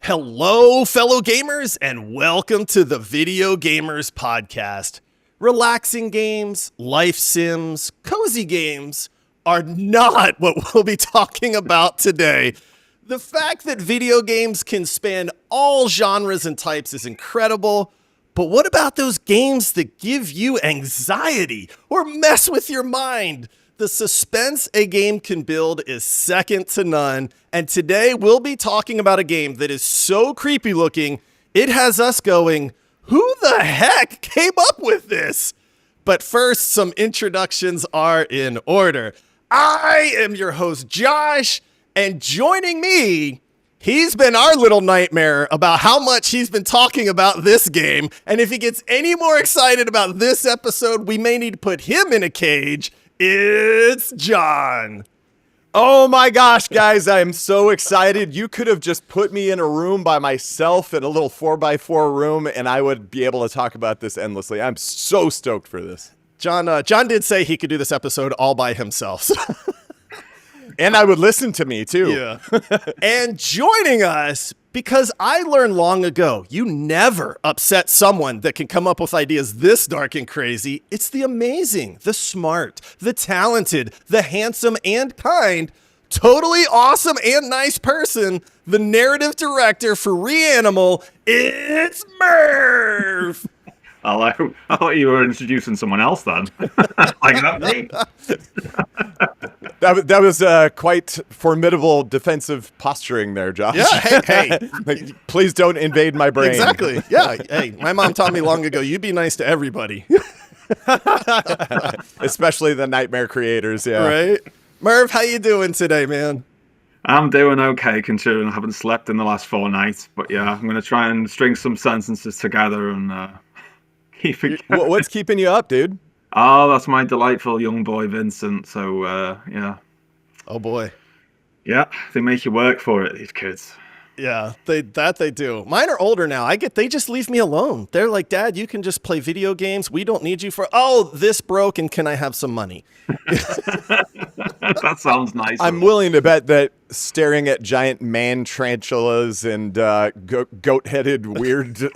Hello, fellow gamers, and welcome to the Video Gamers Podcast. Relaxing games, life sims, cozy games are not what we'll be talking about today. The fact that video games can span all genres and types is incredible, but what about those games that give you anxiety or mess with your mind? The suspense a game can build is second to none, and today we'll be talking about a game that is so creepy looking, it has us going, who the heck came up with this? But first, some introductions are in order. I am your host, Josh, and joining me, he's been our little nightmare about how much he's been talking about this game, and if he gets any more excited about this episode, we may need to put him in a cage. It's John. Oh my gosh, guys, I am so excited. You could have just put me in a room by myself in a little 4x4 room and I would be able to talk about this endlessly. I'm so stoked for this. John did say he could do this episode all by himself. And I would listen to me too. Yeah. And joining us, because I learned long ago, you never upset someone that can come up with ideas this dark and crazy. It's the amazing, the smart, the talented, the handsome and kind, totally awesome and nice person, the narrative director for Reanimal. It's Merv. I thought you were introducing someone else then. Like that me. That was quite formidable defensive posturing there, Josh. Yeah, hey. Like, please don't invade my brain. Exactly. Yeah. Hey, my mom taught me long ago, you be nice to everybody. Especially the nightmare creators, yeah. Right? Merv, how you doing today, man? I'm doing okay considering I haven't slept in the last 4 nights. But yeah, I'm going to try and string some sentences together and keep it going. What's keeping you up, dude? Oh, that's my delightful young boy, Vincent. So, yeah. Oh, boy. Yeah, they make you work for it, these kids. Yeah, they do. Mine are older now. They just leave me alone. They're like, Dad, you can just play video games. We don't need you for, this broke and can I have some money? That sounds nice. I'm willing to bet that staring at giant man tarantulas and goat-headed weird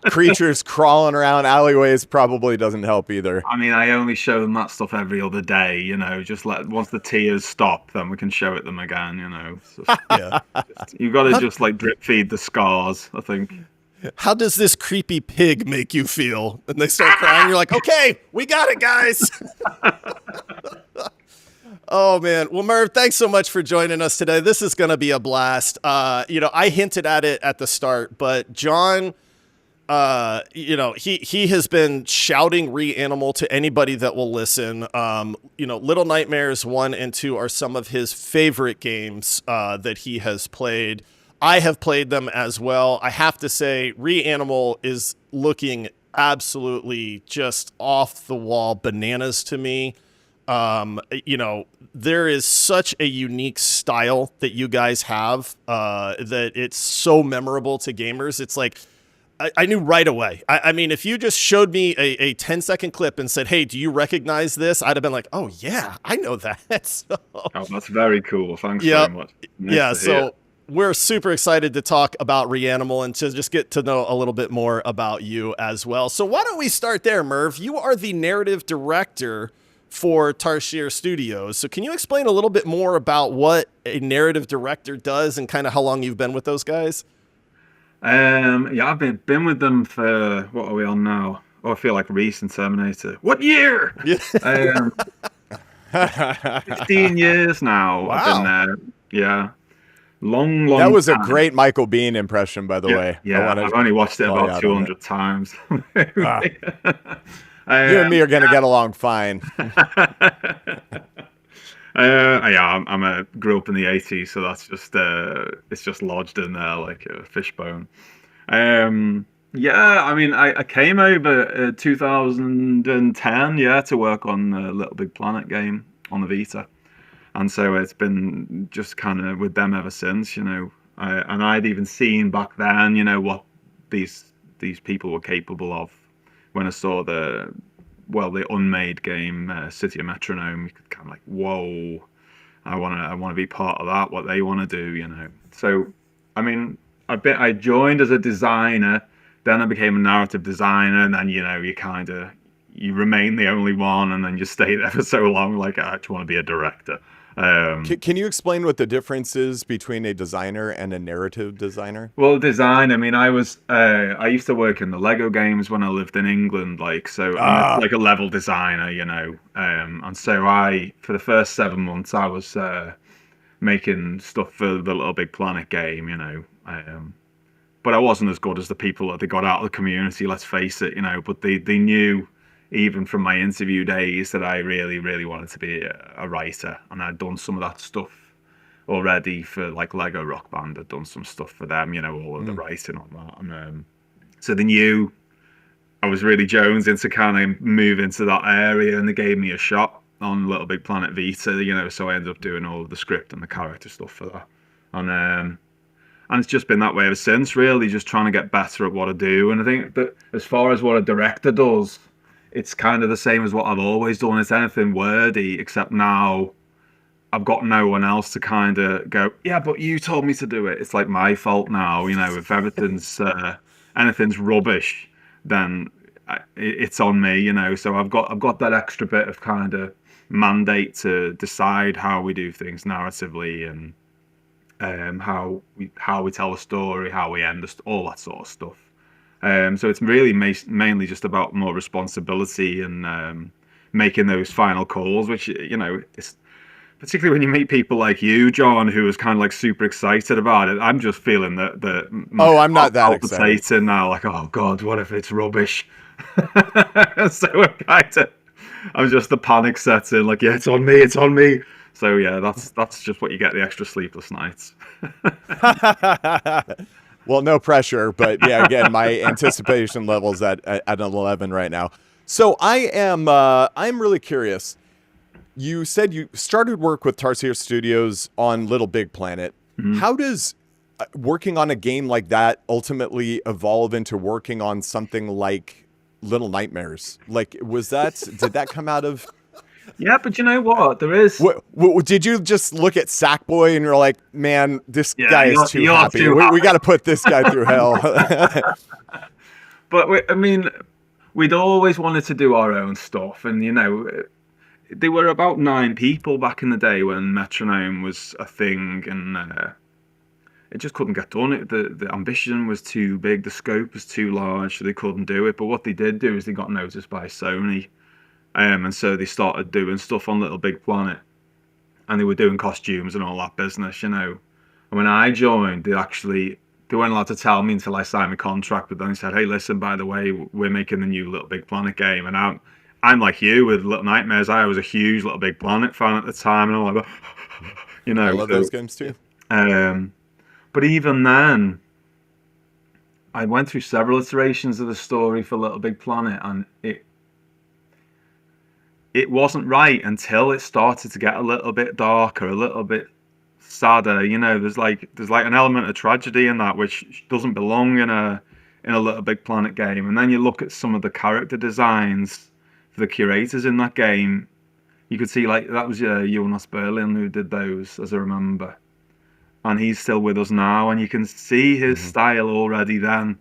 creatures crawling around alleyways probably doesn't help either. I mean, I only show them that stuff every other day, just once the tears stop, then we can show it them again, So, Yeah. You've got to just like drip feed the scars, I think. How does this creepy pig make you feel? And they start crying. You're like, okay, we got it, guys. Oh, man. Well, Merv, thanks so much for joining us today. This is going to be a blast. I hinted at it at the start, but John, he has been shouting Reanimal to anybody that will listen. Little Nightmares 1 and 2 are some of his favorite games that he has played. I have played them as well. I have to say, Reanimal is looking absolutely just off the wall bananas to me. There is such a unique style that you guys have that it's so memorable to gamers. It's like, I knew right away. I mean, if you just showed me a 10-second clip and said, hey, do you recognize this? I'd have been like, oh, yeah, I know that. So, oh, that's very cool. Thanks very much. So we're super excited to talk about Reanimal and to just get to know a little bit more about you as well. So why don't we start there, Merv? You are the narrative director for Tarsier Studios. So can you explain a little bit more about what a narrative director does and kind of how long you've been with those guys? I've been with them for, what are we on now? Oh, I feel like recent Terminator. What year? Yeah. 15 years now. Wow. I've been there. Yeah. Long That was time. a great Michael Biehn impression, by the way. Yeah, I've only watched it about 200 times. You and me are going to get along fine. I grew up in the 80s, so that's just it's just lodged in there like a fishbone. I came over 2010, to work on the Little Big Planet game on the Vita, and so it's been just kind of with them ever since. And I'd even seen back then, what these people were capable of when I saw the unmade game City of Metronome. You could kind of like, whoa. I want to be part of that, what they want to do, you know. So, I mean, I joined as a designer, then I became a narrative designer, and then, you know, you remain the only one, and then you stay there for so long, like, I actually want to be a director. Can you explain what the difference is between a designer and a narrative designer? Well, design, I mean, I used to work in the Lego games when I lived in England, like, so I'm like a level designer, you know. And so for the first 7 months, I was making stuff for the Little Big Planet game, you know. But I wasn't as good as the people that they got out of the community, let's face it, you know. But they knew, even from my interview days, that I really, really wanted to be a writer. And I'd done some of that stuff already for like Lego Rock Band. I'd done some stuff for them, you know, all of the writing on that. And so they knew I was really jonesing to kind of move into that area, and they gave me a shot on Little Big Planet Vita, you know, so I ended up doing all of the script and the character stuff for that. And it's just been that way ever since, really, just trying to get better at what I do. And I think that as far as what a director does, it's kind of the same as what I've always done. It's anything wordy, except now I've got no one else to kind of go, yeah, but you told me to do it. It's like my fault now, you know. If anything's rubbish, then it's on me, you know. So I've got that extra bit of kind of mandate to decide how we do things narratively, and how we tell a story, how we end all that sort of stuff. So it's really mainly just about more responsibility and making those final calls, which, you know, it's particularly when you meet people like you, John, who is kind of like super excited about it. I'm just feeling that I'm not that excited now. Like, oh God, what if it's rubbish? So I'm just the panic sets in. Like, yeah, it's on me, it's on me. So yeah, that's just what you get, the extra sleepless nights. Well, no pressure, but yeah, again, my anticipation level's at an 11 right now. So I'm really curious. You said you started work with Tarsier Studios on Little Big Planet. Mm-hmm. How does working on a game like that ultimately evolve into working on something like Little Nightmares? Like, did that come out of? Yeah, but you know what? There is. Did you just look at Sackboy and you're like, man, this guy is too happy. We got to put this guy through hell. But I mean, we'd always wanted to do our own stuff, and you know, there were about 9 people back in the day when Metronome was a thing, and it just couldn't get done. The ambition was too big, the scope was too large, so they couldn't do it. But what they did do is they got noticed by Sony. And so they started doing stuff on Little Big Planet, and they were doing costumes and all that business, you know. And when I joined, they weren't allowed to tell me until I signed my contract, but then they said, hey, listen, by the way, we're making the new Little Big Planet game. And I'm like you with Little Nightmares. I was a huge Little Big Planet fan at the time, and I'm like, you know. I love those games too. But even then, I went through several iterations of the story for Little Big Planet, and it wasn't right until it started to get a little bit darker, a little bit sadder. You know, there's like an element of tragedy in that which doesn't belong in a Little Big Planet game. And then you look at some of the character designs for the curators in that game. You could see, like, that was Jonas Berlin who did those, as I remember, and he's still with us now, and you can see his style already then.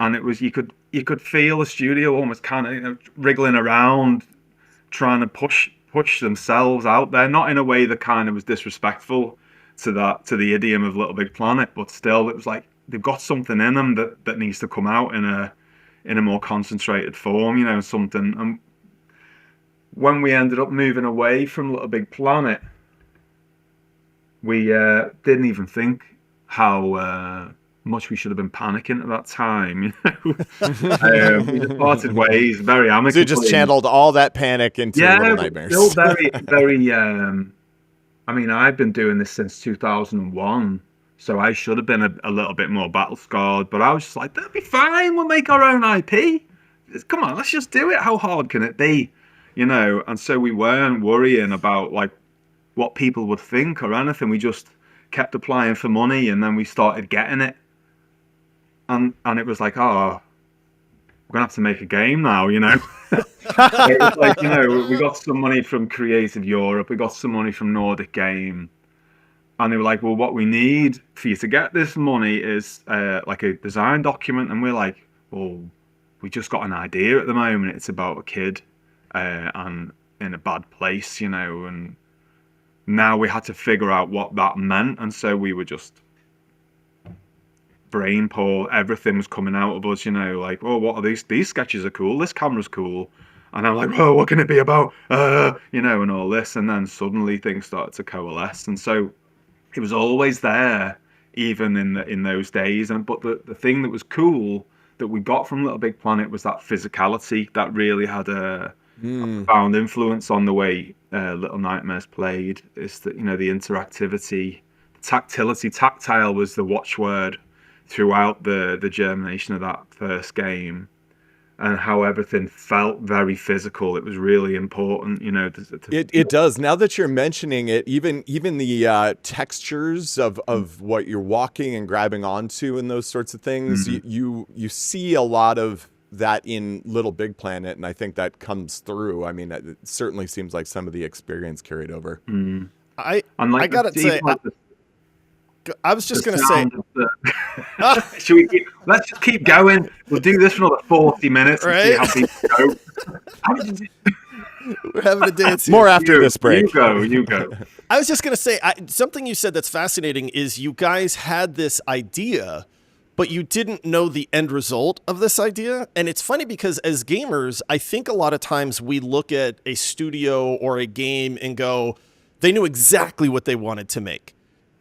And it was, you could feel the studio almost kind of, you know, wriggling around, trying to push themselves out there, not in a way that kind of was disrespectful to the idiom of Little Big Planet, but still it was like they've got something in them that needs to come out in a more concentrated form, you know, something. And when we ended up moving away from Little Big Planet, we didn't even think how much we should have been panicking at that time, you know. We just parted ways very amicably. So you just channeled all that panic into Little Nightmares. Still very, very. I mean, I've been doing this since 2001, so I should have been a little bit more battle scarred. But I was just like, that'll be fine. We'll make our own IP. Come on, let's just do it. How hard can it be, you know? And so we weren't worrying about like what people would think or anything. We just kept applying for money, and then we started getting it. And it was like, oh, we're gonna have to make a game now, you know. It was like, you know, we got some money from Creative Europe, we got some money from Nordic Game, and they were like, well, what we need for you to get this money is like a design document. And we're like, well, we just got an idea at the moment. It's about a kid and in a bad place, you know, and now we had to figure out what that meant. And so we were just brain poor. Everything was coming out of us, you know, like, oh, what are these sketches are cool, this camera's cool. And I'm like, oh, what can it be about, you know, and all this. And then suddenly things started to coalesce. And so it was always there, even in those days. And but the thing that was cool that we got from Little Big Planet was that physicality that really had a profound influence on the way Little Nightmares played. Is that, you know, the interactivity, tactility. Tactile was the watchword throughout the germination of that first game, and how everything felt very physical. It was really important, you know. It does. Now that you're mentioning it, even the textures of what you're walking and grabbing onto and those sorts of things, you see a lot of that in Little Big Planet, and I think that comes through. I mean, it certainly seems like some of the experience carried over. I gotta say, I was just going to say, should we let's just keep going. We'll do this for another 40 minutes and see how people go. We're having a dance. More after this break. You go. I was just going to say, something you said that's fascinating is you guys had this idea, but you didn't know the end result of this idea. And it's funny because as gamers, I think a lot of times we look at a studio or a game and go, they knew exactly what they wanted to make.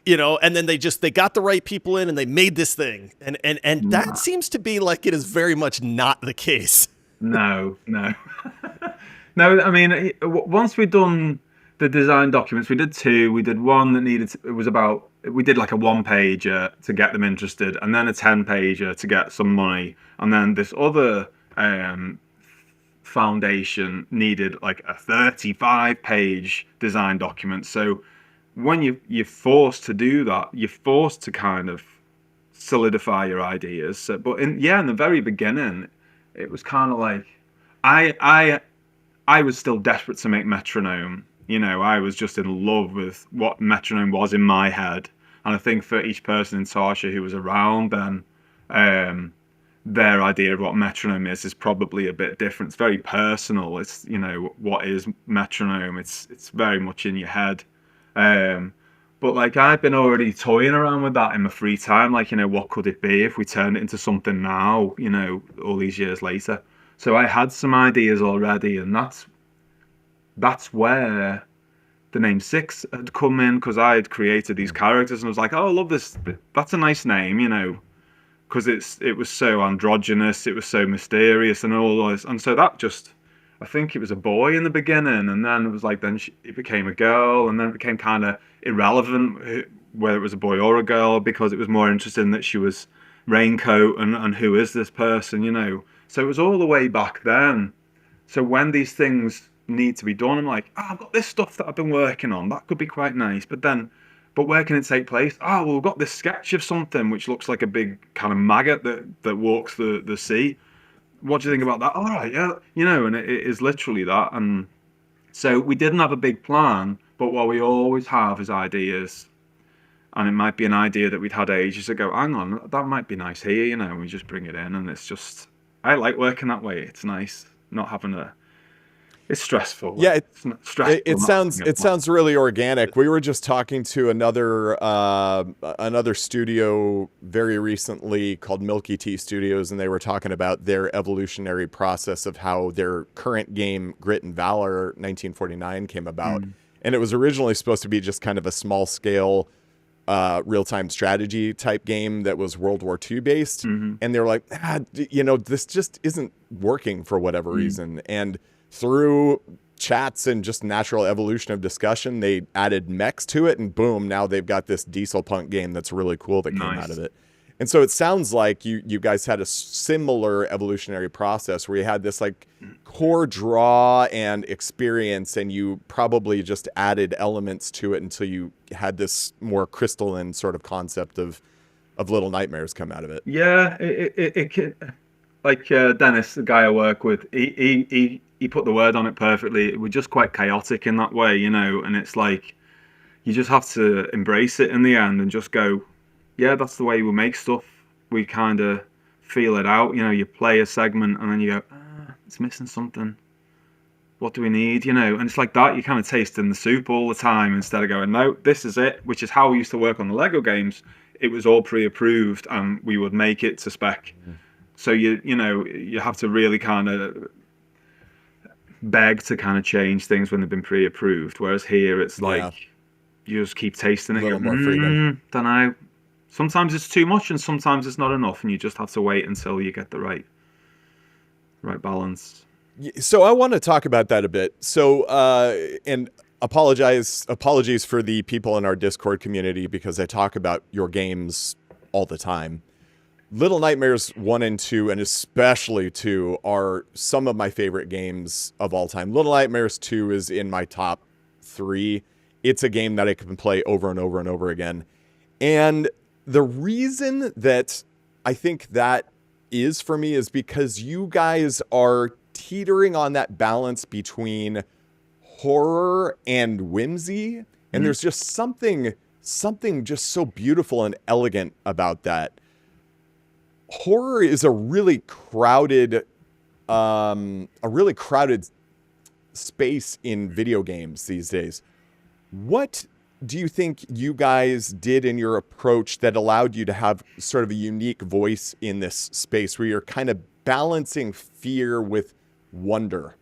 You know, and then they got the right people in and they made this thing. And that seems to be like it is very much not the case. No. No, I mean, once we'd done the design documents, we did two. We did one that we did like a 1-pager to get them interested, and then a 10-pager to get some money. And then this other foundation needed like a 35-page design document. So when you're forced to do that, you're forced to kind of solidify your ideas. So, but in the very beginning, it was kind of like I was still desperate to make Metronome. You know, I was just in love with what Metronome was in my head. And I think for each person in Tarsier who was around then, their idea of what Metronome is probably a bit different. It's very personal. It's, you know, what is Metronome? It's very much in your head. But like I've been already toying around with that in my free time, like, you know, what could it be if we turned it into something now, you know, all these years later. So I had some ideas already, and that's where the name Six had come in, because I had created these characters and I was like, oh, I love this, that's a nice name, you know, because it was so androgynous, it was so mysterious and all this. And so that just, I think it was a boy in the beginning, and then it was like, it became a girl, and then it became kind of irrelevant whether it was a boy or a girl, because it was more interesting that she was Raincoat and who is this person, you know. So it was all the way back then. So when these things need to be done, I'm like, I've got this stuff that I've been working on, that could be quite nice, but where can it take place? Well, we've got this sketch of something which looks like a big kind of maggot that walks the sea. What do you think about that? All right, yeah, you know, and it is literally that. And so we didn't have a big plan, but what we always have is ideas. And it might be an idea that we'd had ages ago. Hang on, that might be nice here, you know, and we just bring it in. And it's just, I like working that way. It's nice not having it's stressful. Yeah, it's not stressful. It sounds really organic. We were just talking to another studio very recently called Milky Tea Studios, and they were talking about their evolutionary process of how their current game Grit and Valor 1949 came about. And it was originally supposed to be just kind of a small scale real-time strategy type game that was World War II based. And they were like, you know, this just isn't working for whatever reason. And through chats and just natural evolution of discussion, they added mechs to it, and boom, now they've got this diesel punk game that's really cool that came out of it. And so it sounds like you guys had a similar evolutionary process where you had this like core draw and experience, and you probably just added elements to it until you had this more crystalline sort of concept of Little Nightmares come out of it. Yeah, like Dennis, the guy I work with, he put the word on it perfectly. We're just quite chaotic in that way, you know, and it's like you just have to embrace it in the end and just go, yeah, that's the way we make stuff. We kind of feel it out, you know. You play a segment and then you go, it's missing something. What do we need, you know? And it's like that. You're kind of tasting the soup all the time instead of going, no, this is it. Which is how we used to work on the Lego games. It was all pre-approved, and we would make it to spec. So you know, you have to really kind of beg to kind of change things when they've been pre-approved. Whereas here, it's like you just keep tasting it. A little more freedom. Don't know. Sometimes it's too much, and sometimes it's not enough, and you just have to wait until you get the right balance. So I want to talk about that a bit. So and apologies for the people in our Discord community, because I talk about your games all the time. Little Nightmares 1 and 2, and especially 2, are some of my favorite games of all time. Little Nightmares 2 is in my top 3. It's a game that I can play over and over and over again. And the reason that I think that is for me is because you guys are teetering on that balance between horror and whimsy. And there's just something just so beautiful and elegant about that. Horror is a really crowded space in video games these days. What do you think you guys did in your approach that allowed you to have sort of a unique voice in this space where you're kind of balancing fear with wonder?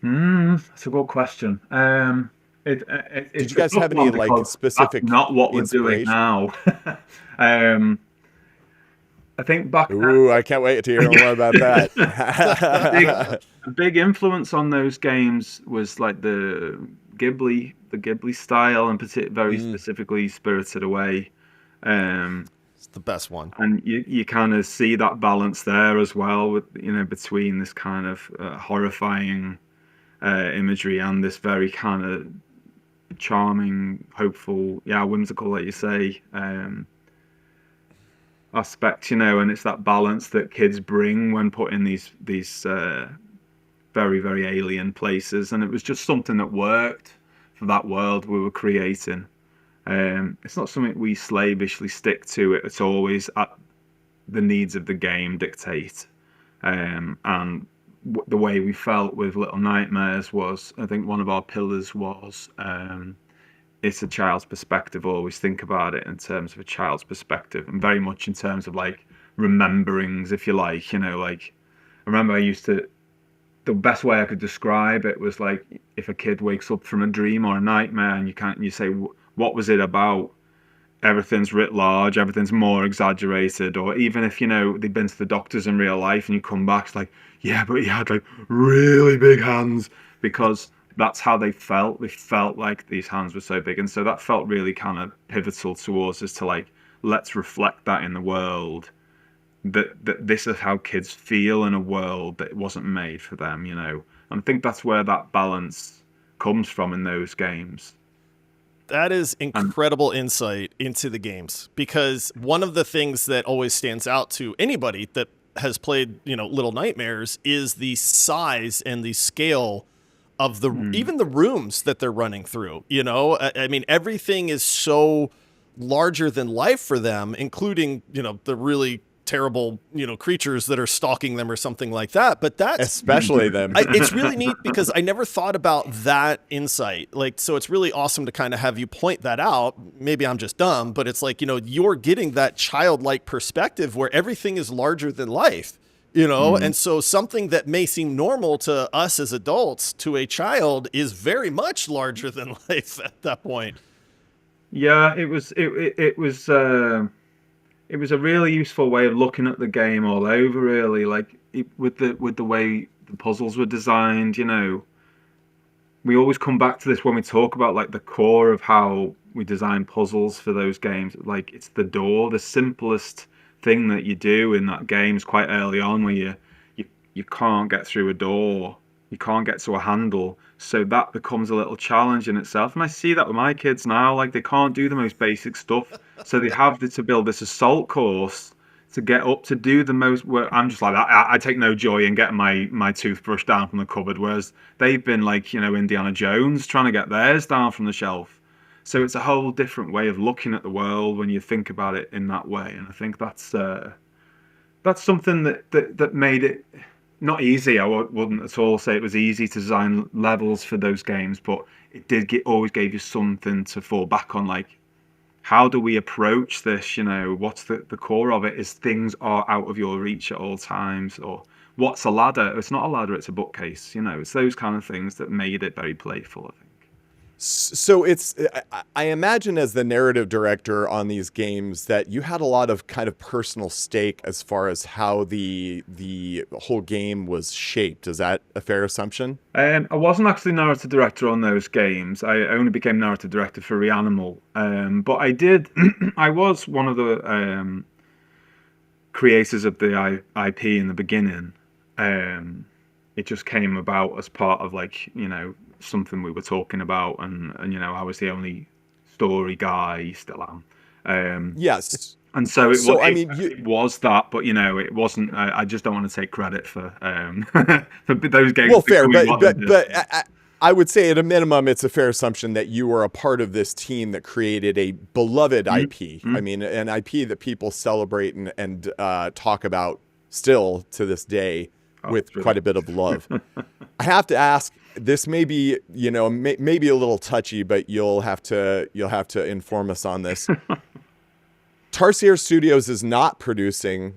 That's a good question. Did you guys have any like specific? That's not what we're doing now. I think back. Ooh, I can't wait to hear more about that. A big influence on those games was like the Ghibli style, and very specifically Spirited Away. It's the best one. And you kind of see that balance there as well, with, you know, between this kind of horrifying imagery and this very kind of charming, hopeful, whimsical, like you say, aspect, you know. And it's that balance that kids bring when put in these very, very alien places. And it was just something that worked for that world we were creating. It's not something we slavishly stick to. It's always at the needs of the game dictate. And the way we felt with Little Nightmares was, I think one of our pillars was, it's a child's perspective. Always think about it in terms of a child's perspective, and very much in terms of like rememberings, if you like, you know. Like, I remember the best way I could describe it was like, if a kid wakes up from a dream or a nightmare and you say, what was it about? Everything's writ large, everything's more exaggerated. Or even if, you know, they've been to the doctors in real life and you come back, it's like, yeah, but he had like really big hands, because that's how they felt. They felt like these hands were so big. And so that felt really kind of pivotal towards us to like, let's reflect that in the world. That this is how kids feel in a world that wasn't made for them, you know. And I think that's where that balance comes from in those games. That is incredible insight into the games, because one of the things that always stands out to anybody that has played, you know, Little Nightmares is the size and the scale of even the rooms that they're running through. You know, I mean, everything is so larger than life for them, including, you know, the really terrible, you know, creatures that are stalking them or something like that. But that's especially them. It's really neat, because I never thought about that insight. Like, so it's really awesome to kind of have you point that out. Maybe I'm just dumb, but it's like, you know, you're getting that childlike perspective where everything is larger than life, you know. And so something that may seem normal to us as adults, to a child, is very much larger than life at that point. Yeah, it was a really useful way of looking at the game all over, really. Like, with the way the puzzles were designed, you know. We always come back to this when we talk about like the core of how we design puzzles for those games. Like, it's the door, the simplest thing that you do in that game is quite early on, where you can't get through a door, you can't get to a handle. So that becomes a little challenge in itself. And I see that with my kids now. Like, they can't do the most basic stuff. So they have to build this assault course to get up to do the most work. I'm just like that. I take no joy in getting my toothbrush down from the cupboard, whereas they've been like, Indiana Jones trying to get theirs down from the shelf. So it's a whole different way of looking at the world when you think about it in that way. And I think that's something that made it not easy. I wouldn't at all say it was easy to design levels for those games, but it did always gave you something to fall back on, like, how do we approach this? What's the core of it? Is things are out of your reach at all times, or what's a ladder? It's not a ladder, it's a bookcase. It's those kind of things that made it very playful, I think. So I imagine as the narrative director on these games that you had a lot of kind of personal stake as far as how the whole game was shaped. Is that a fair assumption? I wasn't actually narrative director on those games. I only became narrative director for Reanimal. But I did. I was one of the creators of the IP in the beginning. It just came about as part of something we were talking about, and I was the only story guy, still am. Yes. And so it was that, but it wasn't. I just don't want to take credit for for those games. Well, fair, but I would say at a minimum, it's a fair assumption that you were a part of this team that created a beloved IP. Mm-hmm. I mean, an IP that people celebrate and talk about still to this day with quite a bit of love. I have to ask. This may be, maybe a little touchy, but you'll have to inform us on this. Tarsier Studios is not producing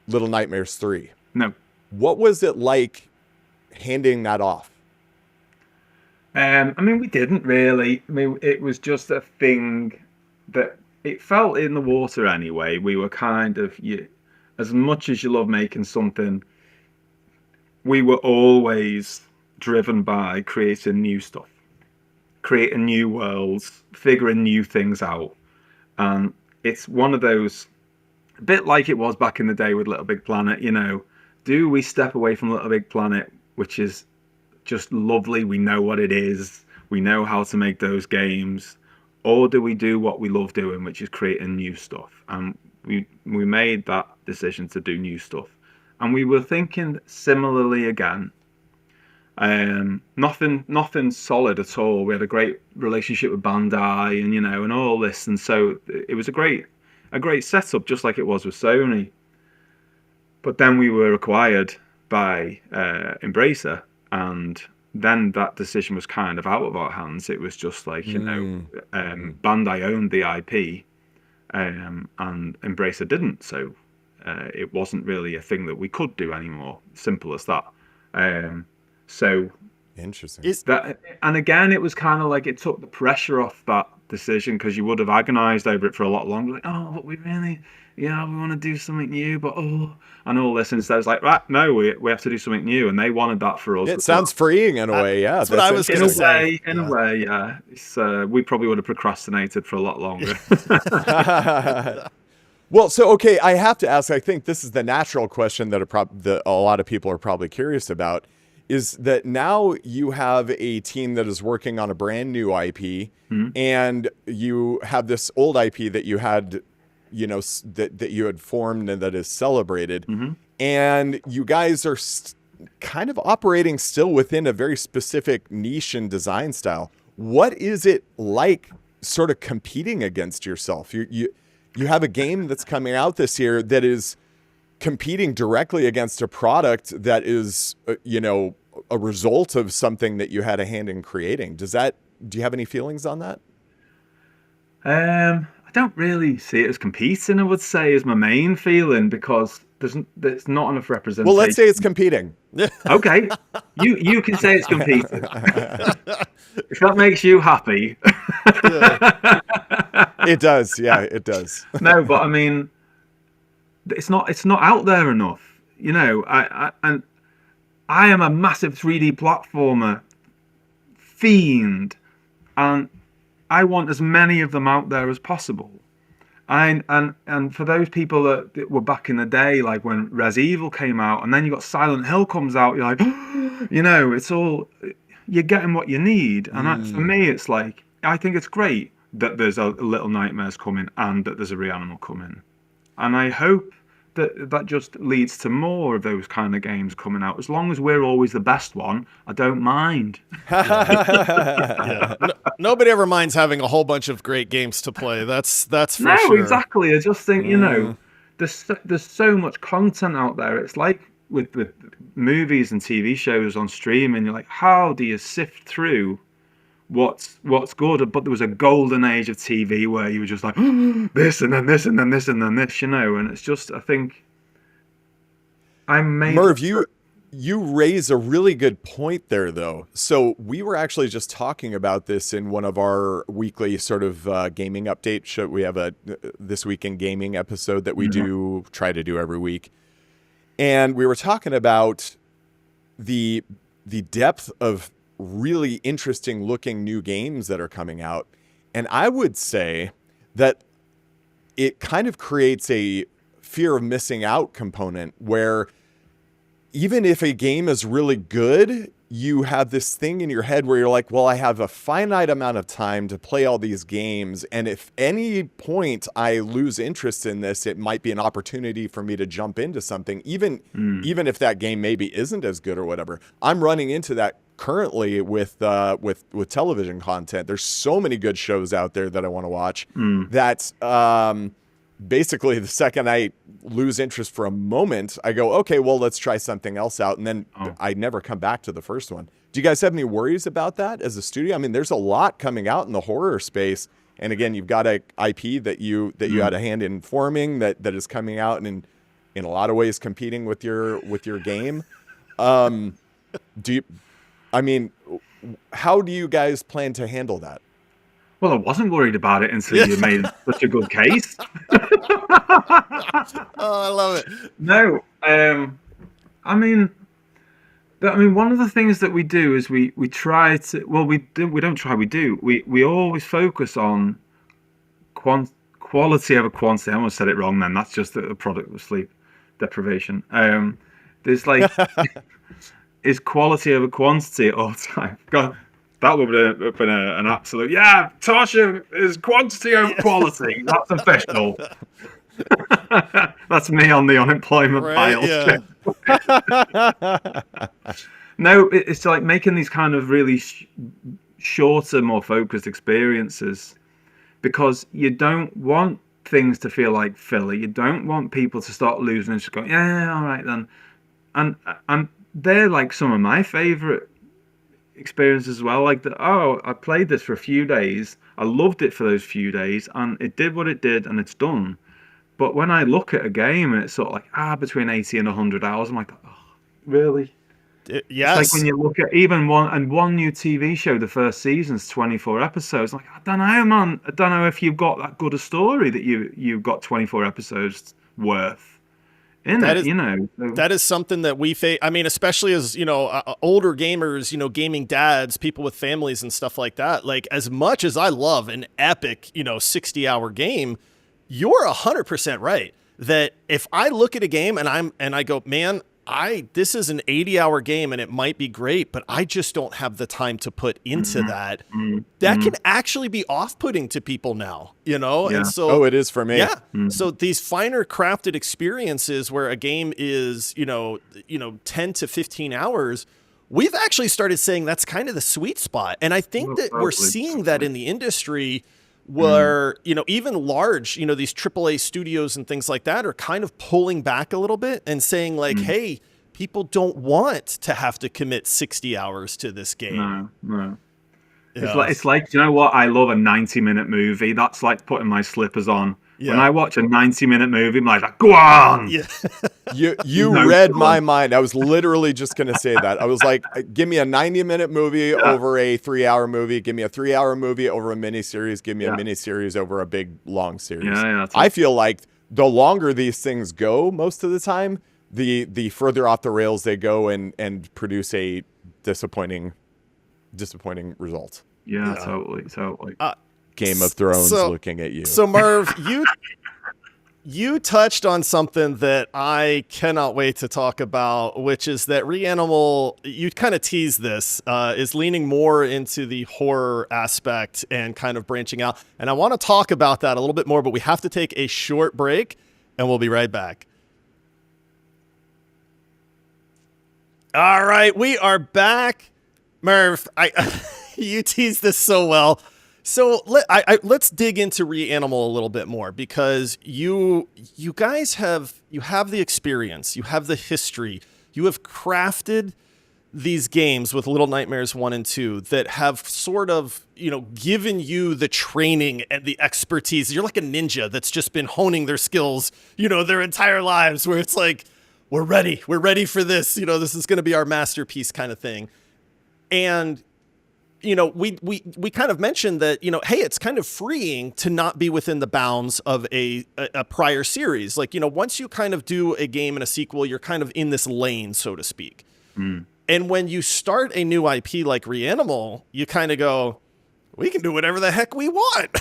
Little Nightmares 3. No. What was it like handing that off? We didn't really. It was just a thing that it felt in the water anyway. We were kind of, as much as you love making something, we were always driven by creating new stuff, creating new worlds, figuring new things out. And it's one of those, a bit like it was back in the day with Little Big Planet, do we step away from Little Big Planet, which is just lovely, we know what it is, we know how to make those games, or do we do what we love doing, which is creating new stuff? And we made that decision to do new stuff. And we were thinking similarly again. Nothing solid at all. We had a great relationship with Bandai and all this, and so it was a great setup, just like it was with Sony. But then we were acquired by Embracer, and then that decision was kind of out of our hands. It was just like Bandai owned the IP, and Embracer didn't, so it wasn't really a thing that we could do anymore. Simple as that. So interesting. And again, it was kind of like it took the pressure off that decision, because you would have agonized over it for a lot longer. Like, oh, but we really, we want to do something new, but and all this. And instead, it's like, right, no, we have to do something new. And they wanted that for us. It sounds freeing in a way, yeah. That's what I was going to say. In a way, yeah. It's, we probably would have procrastinated for a lot longer. Well, so, okay, I have to ask, I think this is the natural question that a lot of people are probably curious about, is that now you have a team that is working on a brand new IP, and you have this old IP that you had, that you had formed and that is celebrated, and you guys are kind of operating still within a very specific niche and design style. What is it like sort of competing against yourself? You have a game that's coming out this year that is competing directly against a product that is, a result of something that you had a hand in creating. Do you have any feelings on that? I don't really see it as competing, I would say, is my main feeling, because there's not enough representation. Well, let's say it's competing. Okay. You can say it's competing. If that makes you happy. It does. Yeah, it does. No, but I mean, it's not out there enough. I am a massive 3D platformer fiend, and I want as many of them out there as possible. And for those people that were back in the day, like when Res Evil came out, and then you got Silent Hill comes out, you're like, it's all, you're getting what you need. And for me, it's like, I think it's great that there's a Little Nightmares coming and that there's a Reanimal coming. And I hope that just leads to more of those kind of games coming out. As long as we're always the best one, I don't mind. Yeah. Nobody ever minds having a whole bunch of great games to play. That's for No, sure. exactly. I just think, there's so much content out there. It's like with movies and TV shows on streaming. You're like, how do you sift through what's good? But there was a golden age of TV where you were just like, this and then this and then this and then this, and it's just, I think Merv, you raise a really good point there, though. So we were actually just talking about this in one of our weekly sort of gaming update show. We have a This Week in Gaming episode that we try to do every week. And we were talking about the depth of really interesting looking new games that are coming out. And I would say that it kind of creates a fear of missing out component where even if a game is really good, you have this thing in your head where you're like, well, I have a finite amount of time to play all these games. And if any point I lose interest in this, it might be an opportunity for me to jump into something, even if that game maybe isn't as good or whatever. I'm running into that currently with television content. There's so many good shows out there that I want to watch that basically the second I lose interest for a moment, I go, okay, well, let's try something else out. And then I never come back to the first one. Do you guys have any worries about that as a studio? I mean, there's a lot coming out in the horror space. And again, you've got a IP that you had a hand in forming that is coming out and in a lot of ways competing with your game. How do you guys plan to handle that? Well, I wasn't worried about it until you made such a good case. Oh, I love it. No, one of the things that we do is we try to. Well, we don't try. We do. We always focus on quality over quantity. I almost said it wrong. Then that's just a product of sleep deprivation. There's like is quality over quantity all the time. God, that would have been an absolute, Tarsier is quantity over quality. That's official. That's me on the unemployment pile. Yeah. No, it's like making these kind of really shorter, more focused experiences because you don't want things to feel like filler. You don't want people to start losing and just go, yeah, all right then. And they're like some of my favorite experiences as well. Like I played this for a few days. I loved it for those few days and it did what it did and it's done. But when I look at a game and it's sort of like, between 80 and 100 hours, I'm like, oh, really? Yes. It's like when you look at even one new TV show, the first season's 24 episodes. Like, I don't know, man. I don't know if you've got that good a story that you've got 24 episodes worth. That is something that we face. I mean, especially as, older gamers, gaming dads, people with families and stuff like that. Like, as much as I love an epic, 60-hour game, you're 100% right that if I look at a game and I go, man, this is an 80-hour game and it might be great, but I just don't have the time to put into that. That can actually be off-putting to people now, And so, it is for me. Yeah. So these finer crafted experiences where a game is, 10 to 15 hours, we've actually started saying that's kind of the sweet spot. And I think that we're seeing that in the industry where, even large, these AAA studios and things like that are kind of pulling back a little bit and saying like, hey, people don't want to have to commit 60 hours to this game. No. It's like, you know what? I love a 90-minute movie. That's like putting my slippers on. Yeah. When I watch a 90-minute movie, I'm like, go on. Yeah. You read my mind. I was literally just going to say that. I was like, give me a 90-minute movie over a 3-hour movie. Give me a 3-hour movie over a miniseries. Give me a miniseries over a big, long series. I feel like the longer these things go, most of the time, the further off the rails they go and produce a disappointing result. Yeah, totally. Game of Thrones looking at you. So Merv, you touched on something that I cannot wait to talk about, which is that Reanimal, you kind of teased this, is leaning more into the horror aspect and kind of branching out. And I want to talk about that a little bit more, but we have to take a short break and we'll be right back. All right, we are back. Merv, you teased this so well. So let's dig into Reanimal a little bit more, because you guys have the experience, you have the history, you have crafted these games with Little Nightmares 1 and 2 that have sort of, given you the training and the expertise. You're like a ninja that's just been honing their skills, their entire lives, where it's like, we're ready for this. This is going to be our masterpiece kind of thing. And, we kind of mentioned that, hey, it's kind of freeing to not be within the bounds of a prior series. Like, once you kind of do a game and a sequel, you're kind of in this lane, so to speak. Mm. And when you start a new IP like Reanimal, you kind of go, we can do whatever the heck we want.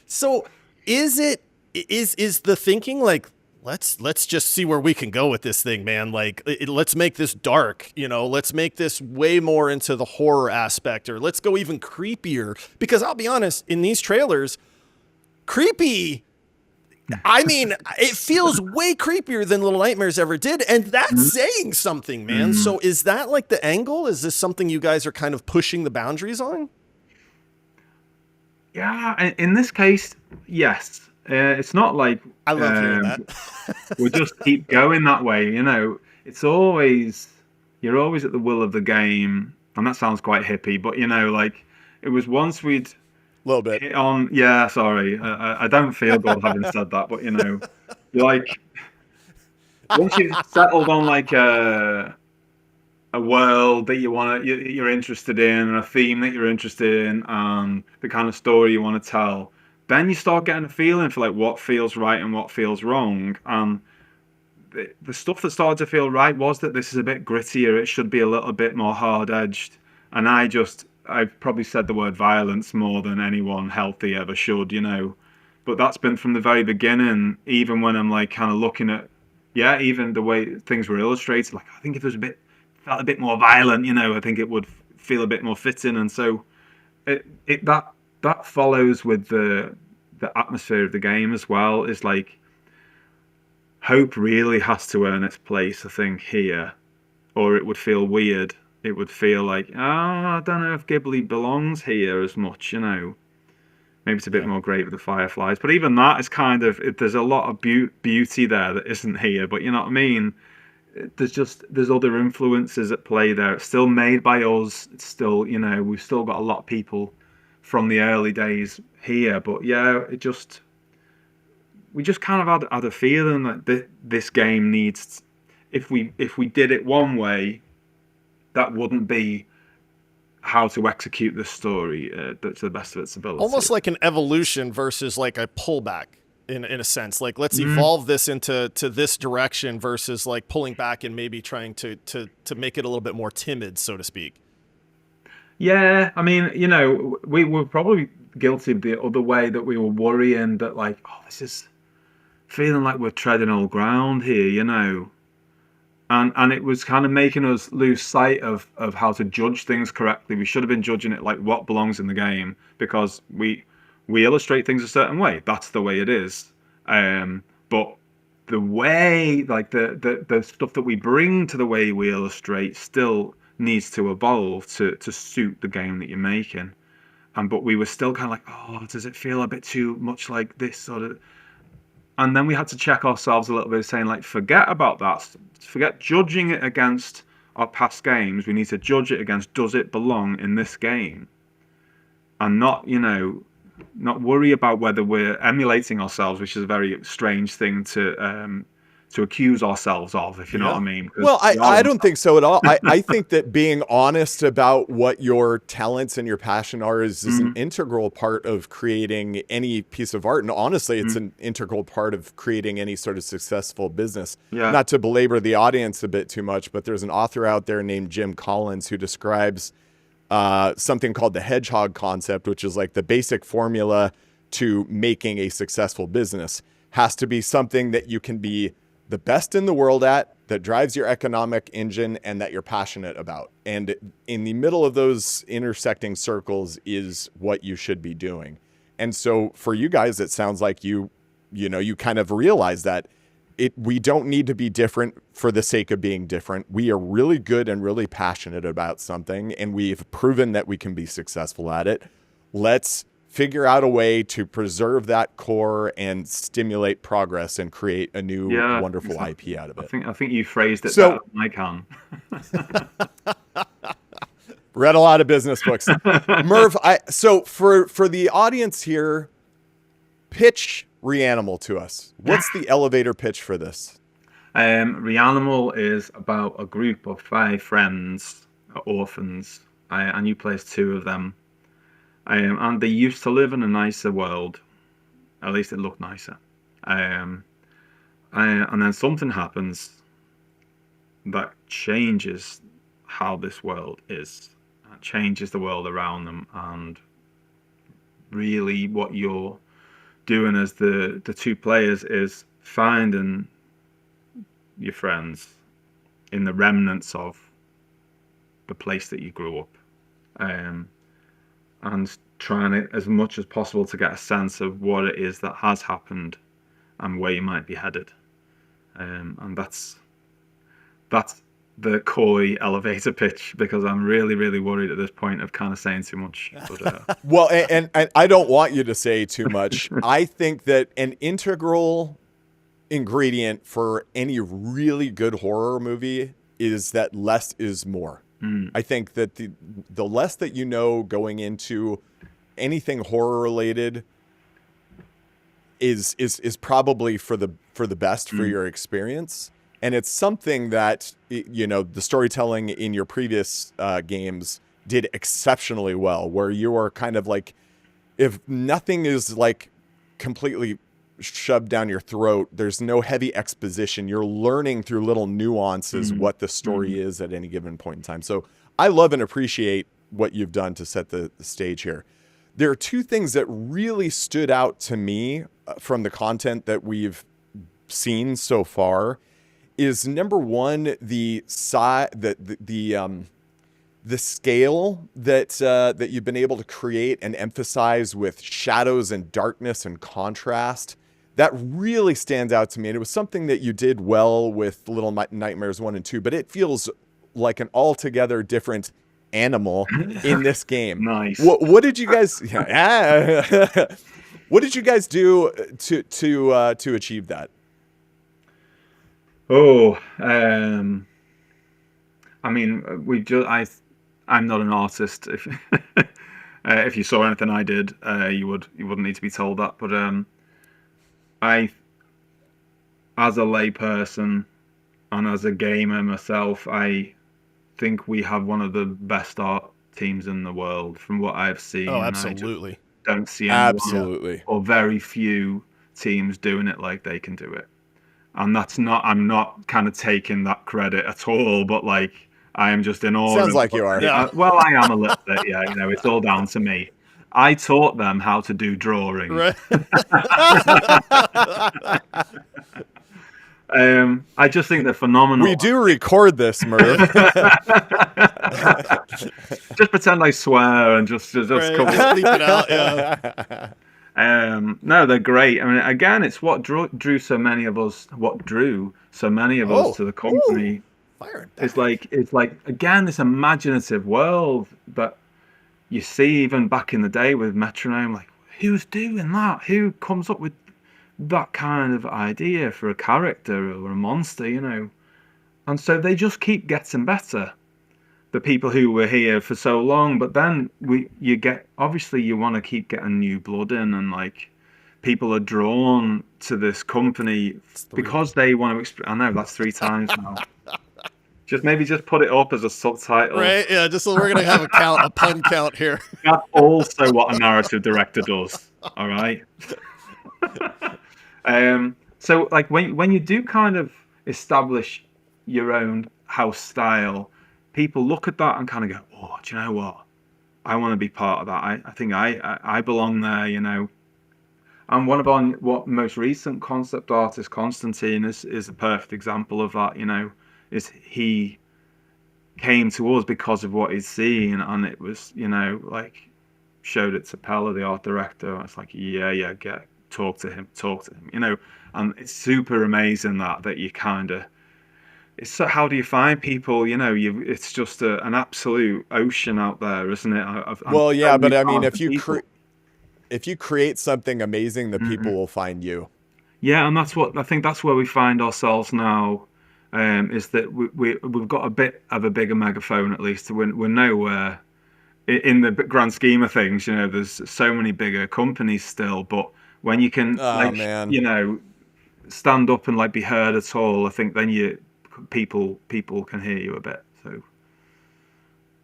So is the thinking like, let's just see where we can go with this thing, man. Like, let's make this dark, let's make this way more into the horror aspect, or let's go even creepier. Because I'll be honest, in these trailers, creepy, I mean, it feels way creepier than Little Nightmares ever did. And that's saying something, man. So is that like the angle? Is this something you guys are kind of pushing the boundaries on? Yeah, in this case, yes. It's not like I love hearing that. we just keep going that way. It's always, you're always at the will of the game. And that sounds quite hippie, but like it was once we'd A little bit. hit on, yeah, sorry. I don't feel good having said that, but you're like, once you've settled on like a world that you're interested in, and a theme that you're interested in, and the kind of story you want to tell, then you start getting a feeling for like what feels right and what feels wrong. And the stuff that started to feel right was that this is a bit grittier. It should be a little bit more hard-edged. And I've probably said the word violence more than anyone healthy ever should, But that's been from the very beginning, even when I'm like kind of looking at, even the way things were illustrated, like I think if it was felt a bit more violent, I think it would feel a bit more fitting. And so that follows with the atmosphere of the game as well. Is like, hope really has to earn its place, I think, here, or it would feel weird. It would feel like, I don't know if Ghibli belongs here as much, Maybe it's a bit more Grave of the Fireflies. But even that is kind of, there's a lot of beauty there that isn't here. But you know what I mean? There's other influences at play there. It's still made by us. It's still, we've still got a lot of people from the early days here. But yeah, we just kind of had a feeling that this game needs, if we did it one way, that wouldn't be how to execute the story to the best of its ability. Almost like an evolution versus like a pullback in a sense. Like, let's evolve this into this direction versus like pulling back and maybe trying to make it a little bit more timid, so to speak. Yeah, I mean, we were probably guilty of the other way, that we were worrying that like, this is feeling like we're treading old ground here, And it was kind of making us lose sight of how to judge things correctly. We should have been judging it like what belongs in the game, because we illustrate things a certain way. That's the way it is. But the way, like the stuff that we bring to the way we illustrate still needs to evolve to suit the game that you're making. But we were still kind of like, does it feel a bit too much like this sort of? And then we had to check ourselves a little bit, saying like, forget about that. Forget judging it against our past games. We need to judge it against, does it belong in this game? And not worry about whether we're emulating ourselves, which is a very strange thing to accuse ourselves of, if you know what I mean. Well, I don't think so at all. I think that being honest about what your talents and your passion are is an integral part of creating any piece of art. And honestly, it's an integral part of creating any sort of successful business. Yeah. Not to belabor the audience a bit too much, but there's an author out there named Jim Collins who describes something called the hedgehog concept, which is like the basic formula to making a successful business. Has to be something that you can be the best in the world at, that drives your economic engine, and that you're passionate about. And in the middle of those intersecting circles is what you should be doing. And so for you guys, it sounds like you kind of realize that we don't need to be different for the sake of being different. We are really good and really passionate about something, and we've proven that we can be successful at it. Let's figure out a way to preserve that core and stimulate progress and create a new wonderful IP out of it. I think you phrased it better than I can. Read a lot of business books. Merv, so for the audience here, pitch Reanimal to us. What's the elevator pitch for this? Reanimal is about a group of 5 friends, orphans, and you play as 2 of them. And they used to live in a nicer world. At least it looked nicer. And then something happens that changes how this world is. It changes the world around them. And really what you're doing as the 2 players is finding your friends in the remnants of the place that you grew up. And trying it as much as possible to get a sense of what it is that has happened and where you might be headed. And that's the coy elevator pitch, because I'm really, really worried at this point of kind of saying too much. But, well, and I don't want you to say too much. I think that an integral ingredient for any really good horror movie is that less is more. I think that the less that you know going into anything horror related is probably for the best for your experience. And it's something that, you know, the storytelling in your previous games did exceptionally well, where you are kind of like, if nothing is like completely shoved down your throat, there's no heavy exposition. You're learning through little nuances what the story is at any given point in time. So I love and appreciate what you've done to set the stage here. There are 2 things that really stood out to me from the content that we've seen so far. Is number 1, the scale that you've been able to create and emphasize with shadows and darkness and contrast. That really stands out to me. And it was something that you did well with Little Nightmares 1 and 2, but it feels like an altogether different animal in this game. Nice. What did you guys? What did you guys do to achieve that? Oh, I mean, I'm not an artist. If you saw anything I did, you wouldn't need to be told that. But as a layperson and as a gamer myself, I think we have one of the best art teams in the world from what I've seen. Oh, absolutely. I don't see anyone or very few teams doing it like they can do it. And I'm not kind of taking that credit at all, but like, I am just in awe. Sounds like you are. Yeah. Well, I am a little bit, yeah. You know, it's all down to me. I taught them how to do drawing. Right. I just think they're phenomenal. We do record this, Merv. Just pretend I swear and just Right. Bleep it out. Yeah. No, they're great. I mean, again, it's what drew so many of us to the company. Fire. It's like again, this imaginative world that you see even back in the day with Metronome. Like, who's doing that? Who comes up with that kind of idea for a character or a monster, you know? And so they just keep getting better. The people who were here for so long, but then obviously you want to keep getting new blood in, and like people are drawn to this company because they want to. I know that's 3 times now. Just put it up as a subtitle. Right? Yeah. Just so we're gonna have a pun count here. That's also what a narrative director does. All right. So like when you do kind of establish your own house style, people look at that and kind of go, "Oh, do you know what? I want to be part of that. I think I belong there." You know. And one of our most recent concept artist, Constantine, is a perfect example of that. You know. Is he came to us because of what he's seen, and it was, you know, like showed it to Pella, the art director. And it's like, yeah, talk to him, you know. And it's super amazing that you kind of, it's so, how do you find people, you know, it's just an absolute ocean out there, isn't it? Well, yeah, so but many I mean, talented people. if you create something amazing, the people will find you. Yeah, and that's what I think. That's where we find ourselves now. Is that we've got a bit of a bigger megaphone, at least. We're nowhere in the grand scheme of things. You know, there's so many bigger companies still, but when you can, Oh like, man. you know, stand up and like be heard at all, I think then people can hear you a bit. So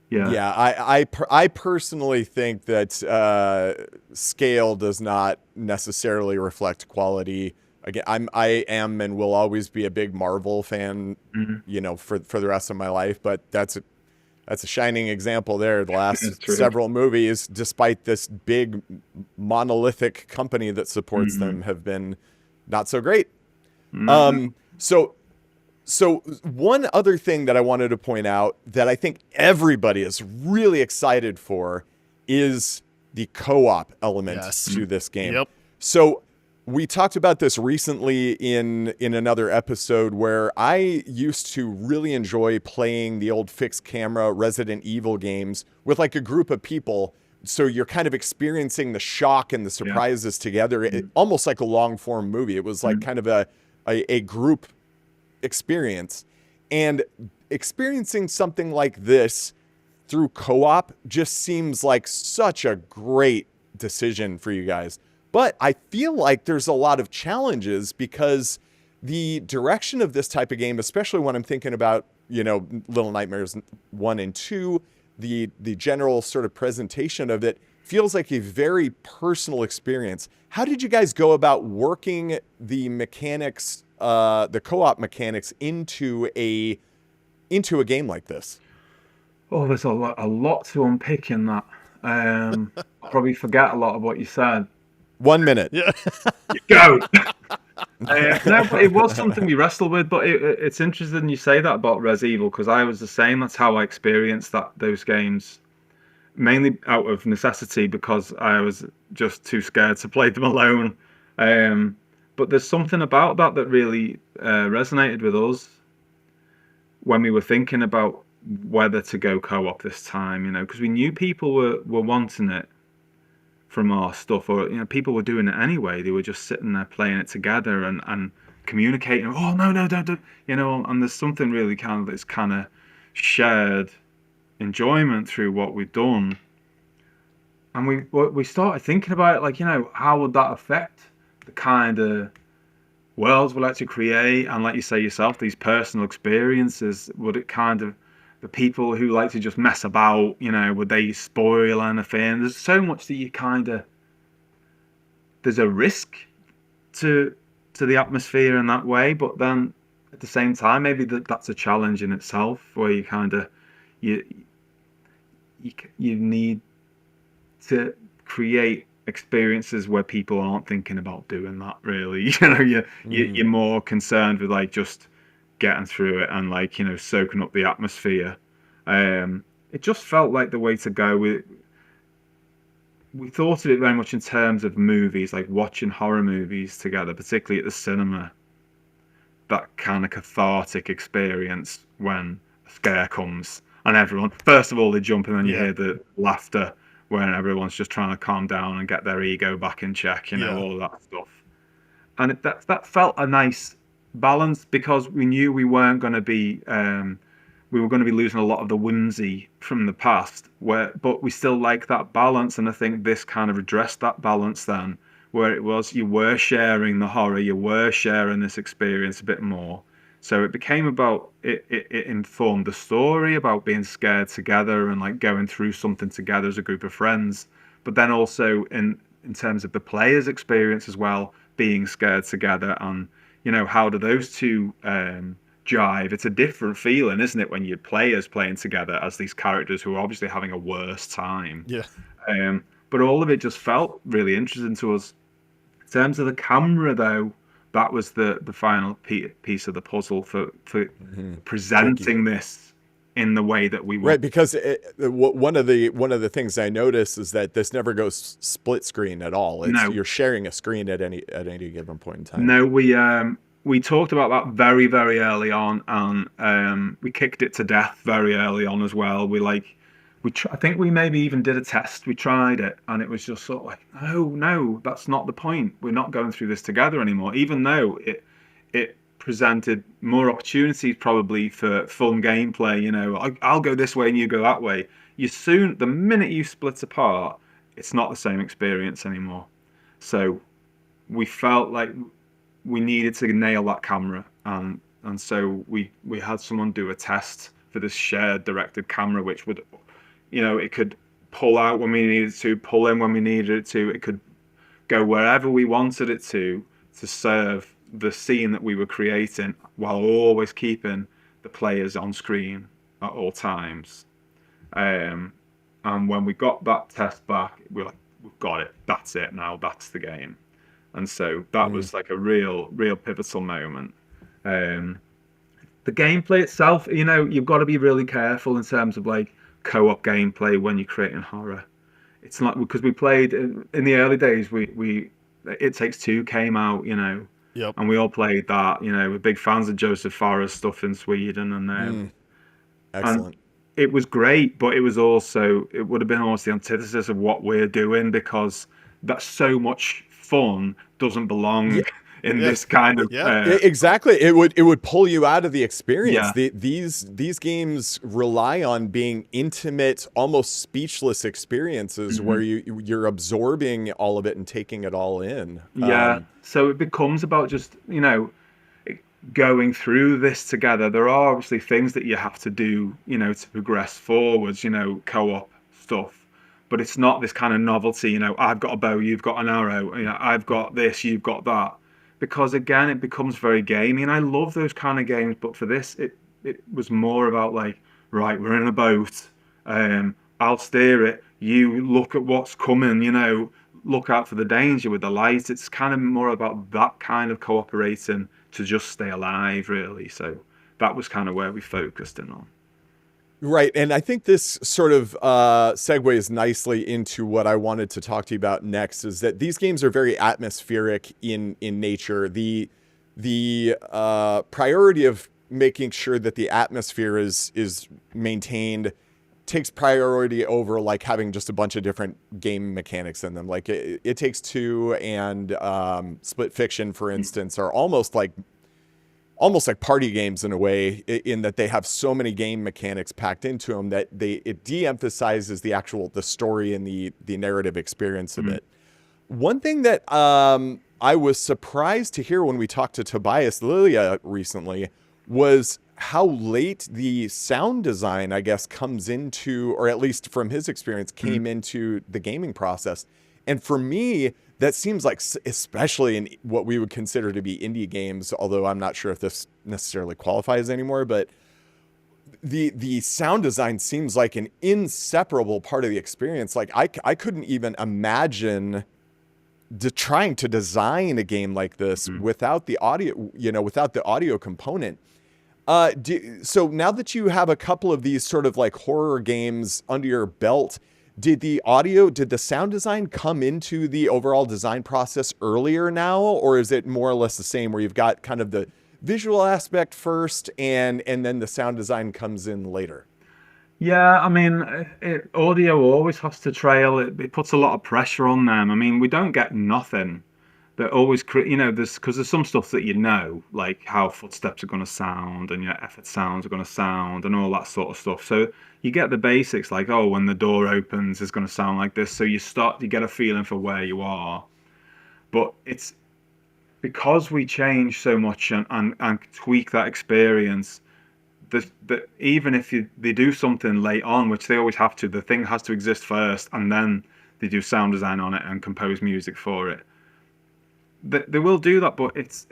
yeah. Yeah, I personally think that scale does not necessarily reflect quality. Again, I am and will always be a big Marvel fan, Mhm. you know, for the rest of my life. But that's a shining example there. The It's last true. several movies, despite this big monolithic company that supports Mhm. them, have been not so great. No. So one other thing that I wanted to point out that I think everybody is really excited for is the co-op element Yes. to this game. Yep. So we talked about this recently in another episode where I used to really enjoy playing the old fixed camera Resident Evil games with like a group of people. So you're kind of experiencing the shock and the Yeah. surprises together, almost like a long form movie. It was like kind of a group experience, and experiencing something like this through co-op just seems like such a great decision for you guys. But I feel like there's a lot of challenges because the direction of this type of game, especially when I'm thinking about, you know, Little Nightmares 1 and 2, the general sort of presentation of it feels like a very personal experience. How did you guys go about working the mechanics, the co-op mechanics into a game like this? Oh, there's a lot to unpick in that. I'll probably forget a lot of what you said. 1 minute. Yeah. Go. No, but it was something we wrestled with. But it's interesting you say that about Res Evil, because I was the same. That's how I experienced those games, mainly out of necessity because I was just too scared to play them alone. But there's something about that that really resonated with us when we were thinking about whether to go co-op this time. You know, because we knew people were wanting it from our stuff, or you know, people were doing it anyway. They were just sitting there playing it together and communicating. Oh no, no, don't, you know. And there's something really kind of this kind of shared enjoyment through what we've done. And we started thinking about it, like, you know, how would that affect the kind of worlds we like to create, and like you say yourself, these personal experiences. Would it kind of, the people who like to just mess about, you know, would they spoil anything? There's so much that you kind of, there's a risk to the atmosphere in that way, but then at the same time, maybe that's a challenge in itself, where you kind of you you need to create experiences where people aren't thinking about doing that, really. You know, you're more concerned with like just getting through it and, like, you know, soaking up the atmosphere. It just felt like the way to go. We thought of it very much in terms of movies, like watching horror movies together, particularly at the cinema. That kind of cathartic experience when a scare comes and everyone, first of all, they jump and then you Yeah. hear the laughter when everyone's just trying to calm down and get their ego back in check, you know, Yeah. all of that stuff. And that felt a nice balance, because we knew we weren't going to be we were going to be losing a lot of the whimsy from the past, but we still like that balance. And I think this kind of addressed that balance then, where it was, you were sharing the horror, you were sharing this experience a bit more. So it became about it informed the story about being scared together and like going through something together as a group of friends, but then also in terms of the player's experience as well, being scared together. And, you know, how do those two jive? It's a different feeling, isn't it, when your players playing together as these characters who are obviously having a worse time. Yeah. But all of it just felt really interesting to us. In terms of the camera, though, that was the final piece of the puzzle for presenting this in the way that we want. Right, because one of the things I noticed is that this never goes split screen at all. You're sharing a screen at any given point in time. No, we talked about that very, very early on, and we kicked it to death very early on as well. I think we maybe even did a test. We tried it, and it was just sort of like, no, that's not the point. We're not going through this together anymore. Even though it presented more opportunities probably for fun gameplay. You know, I'll go this way and you go that way. The minute you split apart, it's not the same experience anymore. So we felt like we needed to nail that camera, and so we had someone do a test for this shared directed camera, which would, you know, it could pull out when we needed to, pull in when we needed it to. It could go wherever we wanted it to serve the scene that we were creating, while always keeping the players on screen at all times. And when we got that test back, we were like, we've got it. That's it now. That's the game. And so that was like a real pivotal moment. The gameplay itself, you know, you've got to be really careful in terms of like co-op gameplay when you're creating horror. It's not because we played in the early days. It Takes Two came out, you know. Yep. And we all played that, you know. We're big fans of Joseph Fares stuff in Sweden, and excellent. And it was great, but it would have been almost the antithesis of what we're doing, because that's so much fun doesn't belong in this kind of exactly. It would pull you out of the experience. Yeah. These games rely on being intimate, almost speechless experiences where you're absorbing all of it and taking it all in. So it becomes about just, you know, going through this together. There are obviously things that you have to do, you know, to progress forwards, you know, co-op stuff. But it's not this kind of novelty, you know, I've got a bow, you've got an arrow, you know, I've got this, you've got that. Because again, it becomes very gamey, and I love those kind of games. But for this, it was more about like, right, we're in a boat, I'll steer it, you look at what's coming, you know, look out for the danger with the light. It's kind of more about that kind of cooperating to just stay alive, really. So that was kind of where we focused in on. Right, and I think this sort of segues nicely into what I wanted to talk to you about next, is that these games are very atmospheric in nature. The priority of making sure that the atmosphere is maintained takes priority over like having just a bunch of different game mechanics in them. Like It Takes Two and Split Fiction, for instance, are almost like party games in a way, in that they have so many game mechanics packed into them that it de-emphasizes the story and the narrative experience of it. One thing that I was surprised to hear when we talked to Tobias Lilia recently was how late the sound design, I guess, comes into, or at least from his experience, came into the gaming process. And for me, that seems like, especially in what we would consider to be indie games, although I'm not sure if this necessarily qualifies anymore, but the sound design seems like an inseparable part of the experience. Like I couldn't even imagine trying to design a game like this without the audio, without the audio component. So now that you have a couple of these sort of like horror games under your belt, did the sound design come into the overall design process earlier now, or is it more or less the same where you've got kind of the visual aspect first and then the sound design comes in later? Yeah, I mean, audio always has to trail. It puts a lot of pressure on them. I mean, we don't get nothing. They're always, there's some stuff that like how footsteps are going to sound and your effort sounds are going to sound and all that sort of stuff. So you get the basics, like, oh, when the door opens, it's going to sound like this. So you get a feeling for where you are. But it's because we change so much and tweak that experience, that even if they do something late on, which they always have to, the thing has to exist first, and then they do sound design on it and compose music for it. They will do that, but it's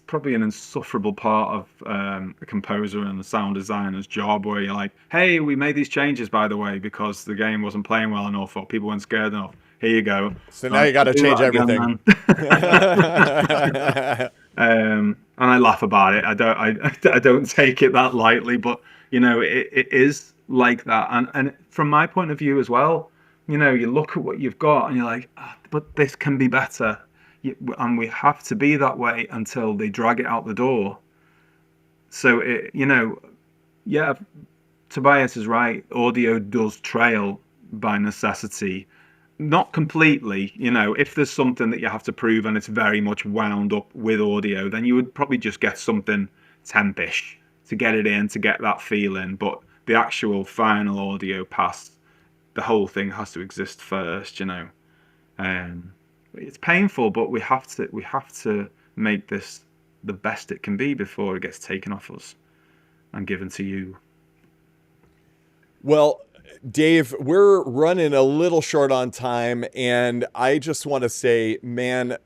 probably an insufferable part of a composer and the sound designer's job, where you're like, hey, we made these changes, by the way, because the game wasn't playing well enough or people weren't scared enough. Here you go. So now you got to change everything. And I laugh about it. I don't take it that lightly, but it is like that. And from my point of view as well, you look at what you've got and you're like, but this can be better. And we have to be that way until they drag it out the door. So yeah, Tobias is right. Audio does trail by necessity. Not completely, if there's something that you have to prove and it's very much wound up with audio, then you would probably just get something tempish to get it in, to get that feeling. But the actual final audio pass, the whole thing has to exist first, It's painful, but we have to make this the best it can be before it gets taken off us and given to you. Well, Dave, we're running a little short on time, and I just want to say, man,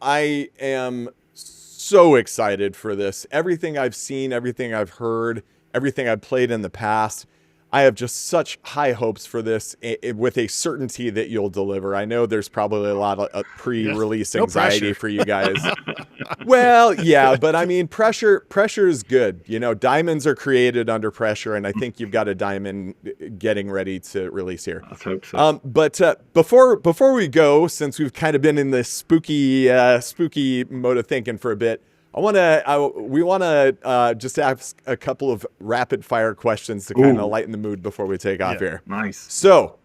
I am so excited for this. Everything I've seen, everything I've heard, everything I've played in the past, I have just such high hopes for this with a certainty that you'll deliver. I know there's probably a lot of pre-release anxiety for you guys. Well, yeah, but I mean, pressure is good. Diamonds are created under pressure, and I think you've got a diamond getting ready to release here. Let's hope so. But before we go, since we've kind of been in this spooky mode of thinking for a bit, we want to just ask a couple of rapid fire questions to kind of lighten the mood before we take off here. Nice. So,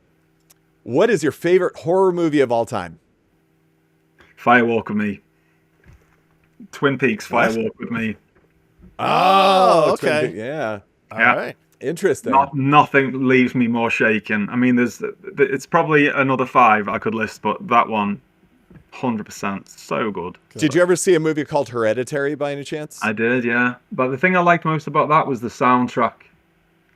what is your favorite horror movie of all time? Firewalk with Me. Twin Peaks, Firewalk with Me. Oh, okay. Yeah. All right. Interesting. Nothing leaves me more shaken. I mean, it's probably another 5 I could list, but that one, 100%, so good. Did you ever see a movie called Hereditary by any chance? I did, yeah. But the thing I liked most about that was the soundtrack.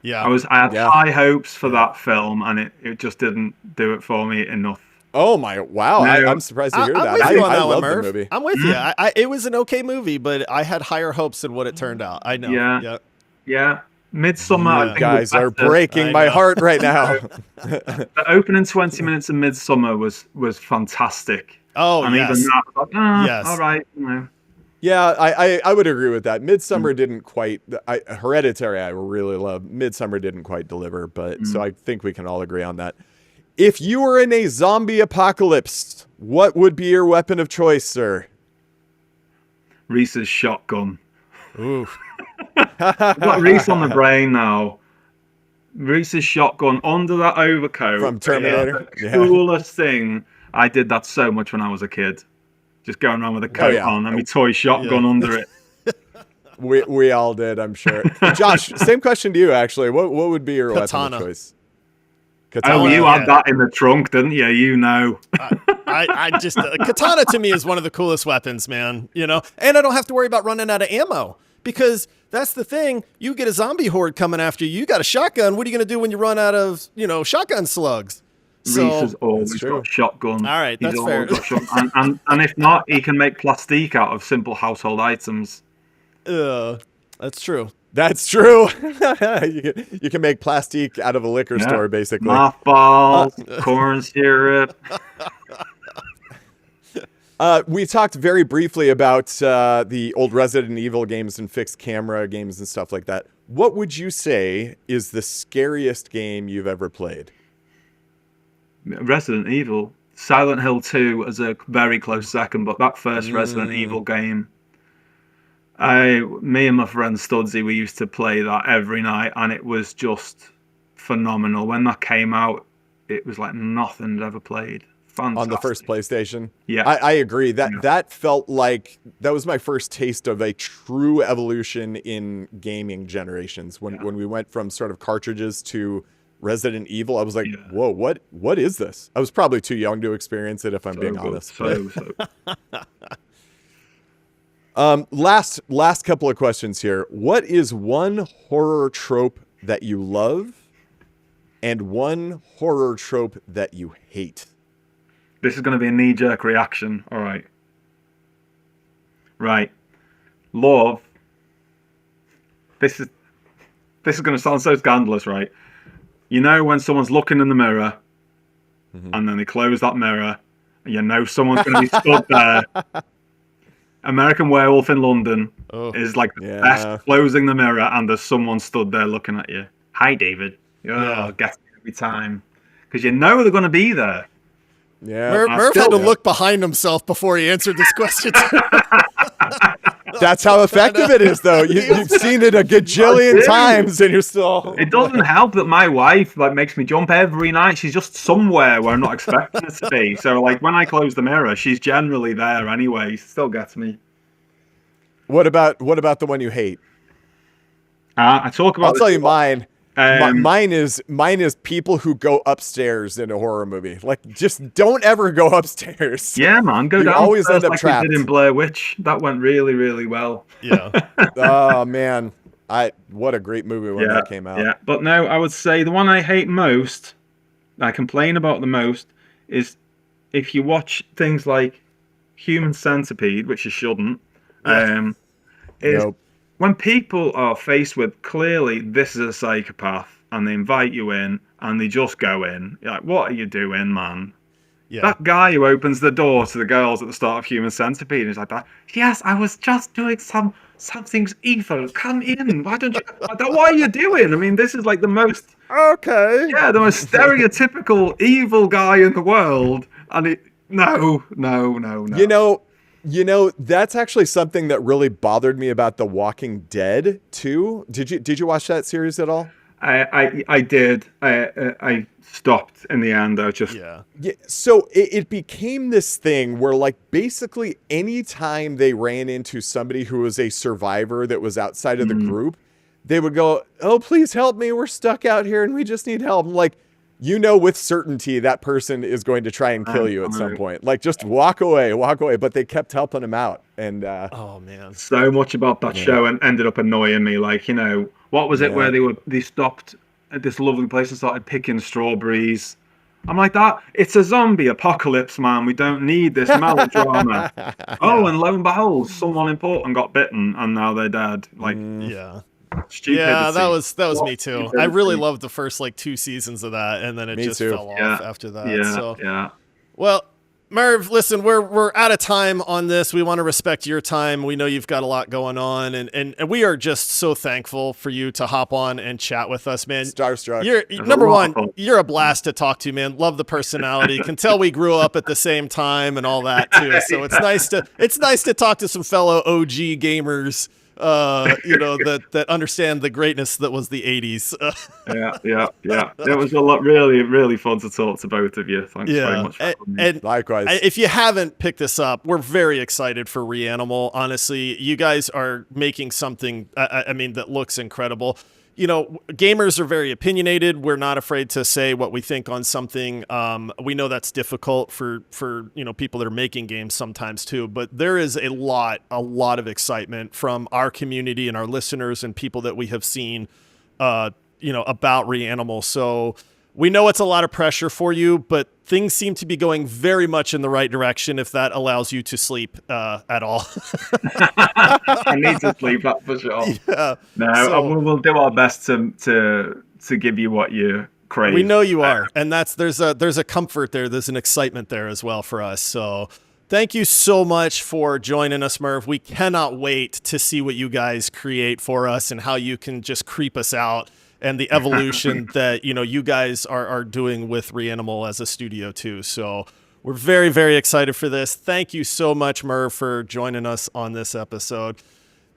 Yeah. I had high hopes for that film, and it just didn't do it for me enough. Oh my! Wow, No. I'm surprised to hear that. I'm with you on I that one, love the Merv. movie. I'm with you. It was an okay movie, but I had higher hopes than what it turned out. I know. Yeah. Midsummer, I You think guys was are better. breaking my heart right now. The opening 20 minutes of Midsummer was fantastic. Oh, and yes. even that, was like, Yes. all right, Yeah, I would agree with that. Midsummer didn't quite. Hereditary, I really love. Midsummer didn't quite deliver, but so I think we can all agree on that. If you were in a zombie apocalypse, what would be your weapon of choice, sir? Reese's shotgun. Ooh. I've got Reese on the brain now. Reese's shotgun under that overcoat. From Terminator? The coolest thing. I did that so much when I was a kid. Just going around with a coat on and my toy shotgun under it. We all did, I'm sure. Josh, same question to you, actually. What would be your weapon of choice? Katana. Oh, you had that in the trunk, didn't you? I just katana to me is one of the coolest weapons, man. And I don't have to worry about running out of ammo, because that's the thing. You get a zombie horde coming after you. You got a shotgun. What are you going to do when you run out of shotgun slugs? Reese has always got a shotgun. All right, that's fair. And if not, he can make plastique out of simple household items. That's true. That's true. You can make plastic out of a liquor store, basically. Mothballs, corn syrup. We talked very briefly about the old Resident Evil games and fixed camera games and stuff like that. What would you say is the scariest game you've ever played? Resident Evil. Silent Hill 2 is a very close second, but that first Resident Evil game, me and my friend Studsy, we used to play that every night, and it was just phenomenal. When that came out, it was like nothing I'd ever played. Fantastic. On the first PlayStation? Yeah. I agree. That felt like that was my first taste of a true evolution in gaming generations. When we went from sort of cartridges to Resident Evil, I was like, whoa, what is this? I was probably too young to experience it, if I'm being honest. Last couple of questions here. What is one horror trope that you love and one horror trope that you hate? This is going to be a knee-jerk reaction. All right. Right. Love. This is going to sound so scandalous, right? You know when someone's looking in the mirror and then they close that mirror and you know someone's going to be stood there American Werewolf in London is like the Yeah. best closing the mirror and there's someone stood there looking at you. Hi, David. Oh, gets me every time. Because you know they're going to be there. Yeah. Merv had to look behind himself before he answered this question. That's how effective it is, though. You've seen it a gajillion times, and you're still. It doesn't help that my wife makes me jump every night. She's just somewhere where I'm not expecting her to be. So like when I close the mirror, she's generally there anyway. Still gets me. What about the one you hate? I talk about. I'll tell you mine. Mine is people who go upstairs in a horror movie. Like, just don't ever go upstairs. Yeah, man, go down. Always end up like trapped. we did in Blair Witch. That went really, really well. Yeah. Oh man, what a great movie when that came out. Yeah, but no, I would say the one I hate most, I complain about the most, is if you watch things like Human Centipede, which you shouldn't. When people are faced with clearly this is a psychopath and they invite you in and they just go in, you're like, what are you doing, man? Yeah. That guy who opens the door to the girls at the start of Human Centipede is like that. Yes, I was just doing something's evil. Come in. Why don't you? What are you doing? I mean, this is like the most the most stereotypical evil guy in the world, and no. You know, that's actually something that really bothered me about The Walking Dead too. Did you watch that series at all? I did. I stopped in the end. I just So it became this thing where, like, basically any time they ran into somebody who was a survivor that was outside of the group, they would go, "Oh, please help me. We're stuck out here and we just need help." I'm like, with certainty that person is going to try and kill you at some point. Like, just walk away. But they kept helping him out. And oh man, so much about that show and ended up annoying me. Like, what was it where they stopped at this lovely place and started picking strawberries? I'm like, it's a zombie apocalypse, man. We don't need this melodrama. And lo and behold, someone important got bitten and now they're dead. Like, stupidity. Yeah, that was me too. I really loved the first 2 seasons of that, and then it just fell off after that. Well, Merv, listen, we're out of time on this. We want to respect your time. We know you've got a lot going on, and we are just so thankful for you to hop on and chat with us, man. Starstruck. You're number one. You're a blast to talk to, man. Love the personality. Can tell we grew up at the same time and all that too. So it's nice to talk to some fellow OG gamers. That understand the greatness that was the 80s. Yeah. It was really, really fun to talk to both of you. Thanks very much. And likewise. If you haven't picked this up, we're very excited for Reanimal. Honestly, you guys are making something, that looks incredible. Gamers are very opinionated. We're not afraid to say what we think on something. We know that's difficult for people that are making games sometimes too, but there is a lot of excitement from our community and our listeners and people that we have seen, about Reanimal. So we know it's a lot of pressure for you, but things seem to be going very much in the right direction if that allows you to sleep at all. I need to sleep, that's for sure. Yeah. No, we'll do our best to give you what you crave. We know you are, and there's a comfort there. There's an excitement there as well for us. So thank you so much for joining us, Merv. We cannot wait to see what you guys create for us and how you can just creep us out. And the evolution that, you guys are doing with Reanimal as a studio too. So we're very, very excited for this. Thank you so much, Merv, for joining us on this episode.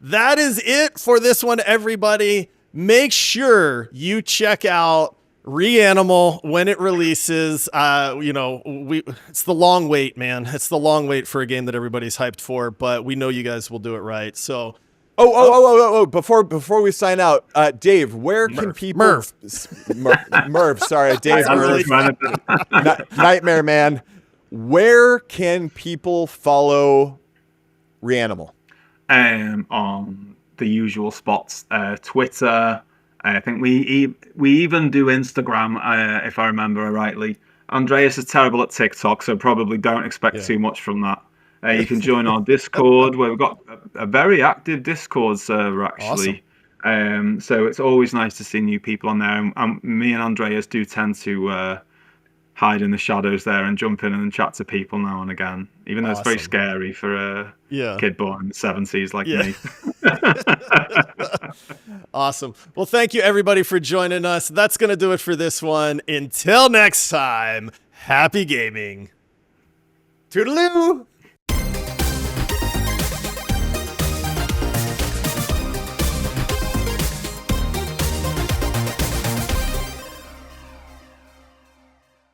That is it for this one, everybody. Make sure you check out Reanimal when it releases. It's the long wait, man. It's the long wait for a game that everybody's hyped for, but we know you guys will do it right. So Before we sign out, Dave, where can people... Merv, sorry, Dave. Nightmare Man. Where can people follow Reanimal? On the usual spots, Twitter. I think we even do Instagram, if I remember rightly. Andreas is terrible at TikTok, so probably don't expect too much from that. You can join our Discord, where we've got a very active Discord server, actually. Awesome. So it's always nice to see new people on there. And me and Andreas do tend to hide in the shadows there and jump in and chat to people now and again, even though it's very Awesome. scary for a kid born in the 70s like me. Awesome. Well, thank you everybody for joining us. That's going to do it for this one. Until next time, happy gaming. Toodaloo!